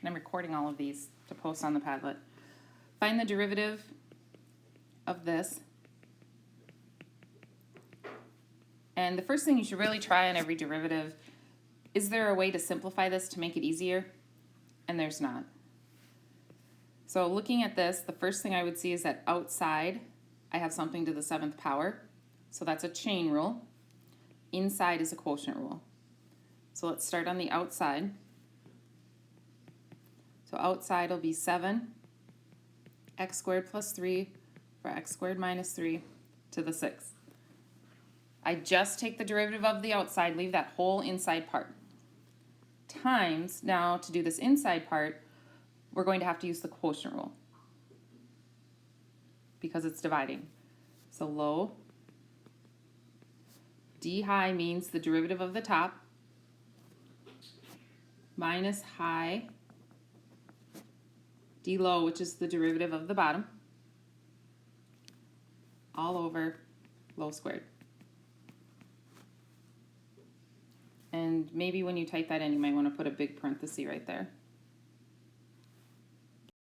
and I'm recording all of these to post on the Padlet. Find the derivative of this. And the first thing you should really try on every derivative, is there a way to simplify this to make it easier? And there's not. So looking at this, the first thing I would see is that outside I have something to the 7th power. So that's a chain rule. Inside is a quotient rule. So let's start on the outside. So outside will be 7 x squared plus 3 for x squared minus 3 to the 6th. I just take the derivative of the outside, leave that whole inside part. Times, now to do this inside part, we're going to have to use the quotient rule because it's dividing. So low d high means the derivative of the top minus high d low, which is the derivative of the bottom, all over low squared. And maybe when you type that in, you might want to put a big parenthesis right there.